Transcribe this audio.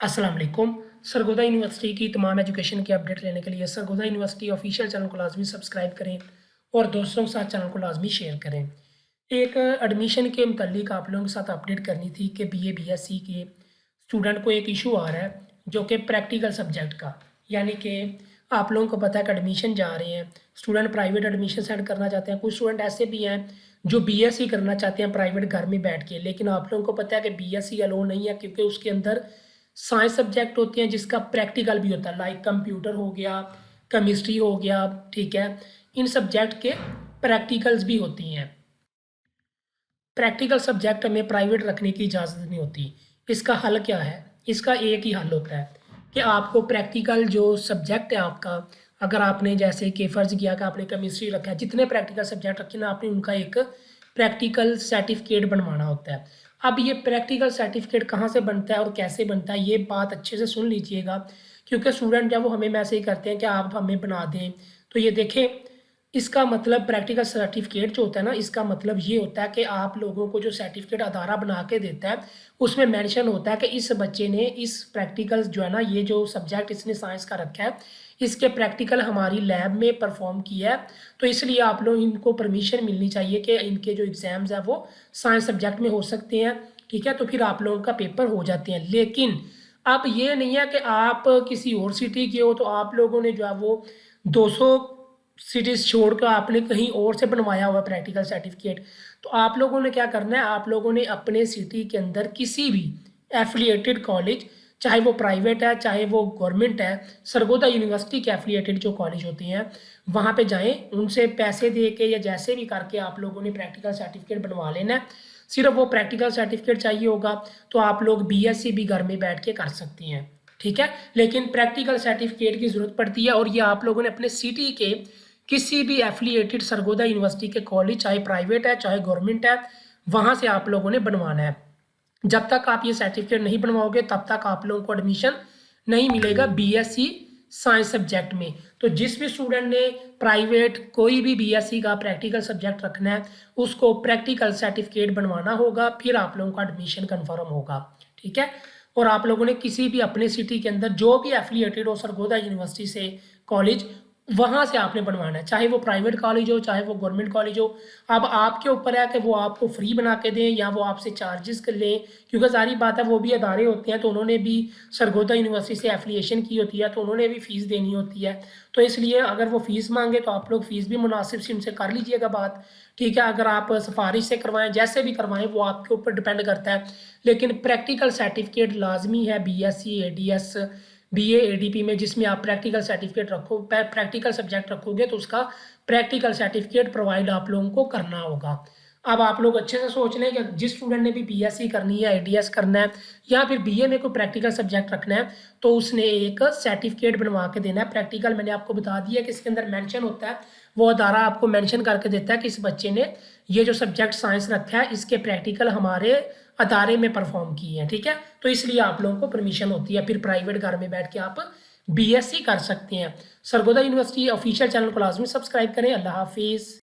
अस्सलाम वालेकुम। सरगोदा यूनिवर्सिटी की तमाम एजुकेशन की अपडेट लेने के लिए सरगोदा यूनिवर्सिटी ऑफिशियल चैनल को लाजमी सब्सक्राइब करें और दोस्तों के साथ चैनल को लाजमी शेयर करें। एक एडमिशन के मुतालिक आप लोगों के साथ अपडेट करनी थी कि बीए बीएससी के स्टूडेंट को एक इशू आ रहा है जो कि प्रैक्टिकल सब्जेक्ट का, यानी कि आप लोगों को पता है कि एडमिशन जा रहे हैं, स्टूडेंट प्राइवेट एडमिशन सेंड करना चाहते हैं। कुछ स्टूडेंट ऐसे भी हैं जो बीएससी करना चाहते हैं प्राइवेट घर में बैठ के, लेकिन आप लोगों को पता है कि बीएससी अलो नहीं है क्योंकि उसके अंदर साइंस सब्जेक्ट होते हैं जिसका प्रैक्टिकल भी होता है, लाइक कंप्यूटर हो गया, केमिस्ट्री हो गया, ठीक है। इन सब्जेक्ट के प्रैक्टिकल्स भी होती हैं। प्रैक्टिकल सब्जेक्ट में प्राइवेट रखने की इजाज़त नहीं होती। इसका हल क्या है? इसका एक ही हल होता है कि आपको प्रैक्टिकल जो सब्जेक्ट है आपका, अगर आपने जैसे कि फ़र्ज़ किया कि आपने केमिस्ट्री रखा है, जितने प्रैक्टिकल सब्जेक्ट रखे ना आपने उनका एक प्रैक्टिकल सर्टिफिकेट बनवाना होता है। अब ये प्रैक्टिकल सर्टिफिकेट कहाँ से बनता है और कैसे बनता है, ये बात अच्छे से सुन लीजिएगा, क्योंकि स्टूडेंट जब वो हमें मैसेज करते हैं कि आप हमें बना दें, तो ये देखें, इसका मतलब प्रैक्टिकल सर्टिफिकेट जो होता है ना, इसका मतलब ये होता है कि आप लोगों को जो सर्टिफिकेट अदारा बना के देता है उसमें मेंशन होता है कि इस बच्चे ने इस प्रैक्टिकल जो है ना, ये जो सब्जेक्ट इसने साइंस का रखा है, इसके प्रैक्टिकल हमारी लैब में परफॉर्म किया है, तो इसलिए आप लोग इनको परमिशन मिलनी चाहिए कि इनके जो एग्ज़ाम्स हैं वो साइंस सब्जेक्ट में हो सकते हैं, ठीक है। तो फिर आप लोगों का पेपर हो जाते हैं। लेकिन अब ये नहीं है कि आप किसी और सिटी के हो तो आप लोगों ने जो है वो 200 सिटीज़ छोड़कर आपने कहीं और से बनवाया हुआ प्रैक्टिकल सर्टिफिकेट। तो आप लोगों ने क्या करना है, आप लोगों ने अपने सिटी के अंदर किसी भी एफिलिएटेड कॉलेज, चाहे वो प्राइवेट है चाहे वो गवर्नमेंट है, सरगोदा यूनिवर्सिटी के एफिलिएटेड जो कॉलेज होते हैं वहाँ पे जाएं, उनसे पैसे दे के या जैसे भी करके आप लोगों ने प्रैक्टिकल सर्टिफिकेट बनवा लेना है। सिर्फ वो प्रैक्टिकल सर्टिफिकेट चाहिए होगा तो आप लोग बीएससी भी घर में बैठ के कर सकती हैं, ठीक है। लेकिन प्रैक्टिकल सर्टिफिकेट की ज़रूरत पड़ती है और ये आप लोगों ने अपने सिटी के किसी भी एफिलिएटेड सरगोदा यूनिवर्सिटी के कॉलेज, चाहे प्राइवेट है चाहे गवर्नमेंट है, वहाँ से आप लोगों ने बनवाना है। जब तक आप ये सर्टिफिकेट नहीं बनवाओगे तब तक आप लोगों को एडमिशन नहीं मिलेगा बीएससी साइंस सब्जेक्ट में। तो जिस भी स्टूडेंट ने प्राइवेट कोई भी बीएससी का प्रैक्टिकल सब्जेक्ट रखना है उसको प्रैक्टिकल सर्टिफिकेट बनवाना होगा, फिर आप लोगों का एडमिशन कन्फर्म होगा, ठीक है। और आप लोगों ने किसी भी अपने सिटी के अंदर जो भी एफिलिएटेड हो सरगोदा यूनिवर्सिटी से कॉलेज, वहाँ से आपने बनवाना है, चाहे वो प्राइवेट कॉलेज हो चाहे वो गवर्नमेंट कॉलेज हो। अब आपके ऊपर है कि वो आपको फ्री बना के दें या वो आपसे चार्जेस कर लें, क्योंकि सारी बात है वो भी अदारे होते हैं तो उन्होंने भी सरगोदा यूनिवर्सिटी से एफिलिएशन की होती है तो उन्होंने भी फ़ीस देनी होती है। तो इसलिए अगर वो फ़ीस मांगे तो आप लोग फ़ीस भी मुनासिब से उनसे कर लीजिएगा बात, ठीक है। अगर आप सिफारिश से करवाएं, जैसे भी करवाएं, वो आपके ऊपर डिपेंड करता है। लेकिन प्रैक्टिकल सर्टिफिकेट लाजमी है बीएससी एडीएस बीए एडीपी में, जिसमें आप प्रैक्टिकल सर्टिफिकेट रखो, प्रैक्टिकल सब्जेक्ट रखोगे तो उसका प्रैक्टिकल सर्टिफिकेट प्रोवाइड आप लोगों को करना होगा। अब आप लोग अच्छे से सोच लें कि जिस स्टूडेंट ने भी बीएससी करनी है, एडीएस करना है या फिर बीए में कोई प्रैक्टिकल सब्जेक्ट रखना है तो उसने एक सर्टिफिकेट बनवा के देना है। प्रैक्टिकल मैंने आपको बता दिया कि इसके अंदर मेंशन होता है, वो अदारा आपको मेंशन करके देता है कि इस बच्चे ने ये जो सब्जेक्ट साइंस रखा है इसके प्रैक्टिकल हमारे अदारे में परफॉर्म किए हैं, ठीक है। तो इसलिए आप लोगों को परमिशन होती है, फिर प्राइवेट घर में बैठ के आप बीएससी कर सकते हैं। सरगोदा यूनिवर्सिटी ऑफिशियल चैनल को लाजमी सब्सक्राइब करें। अल्लाह हाफिज़।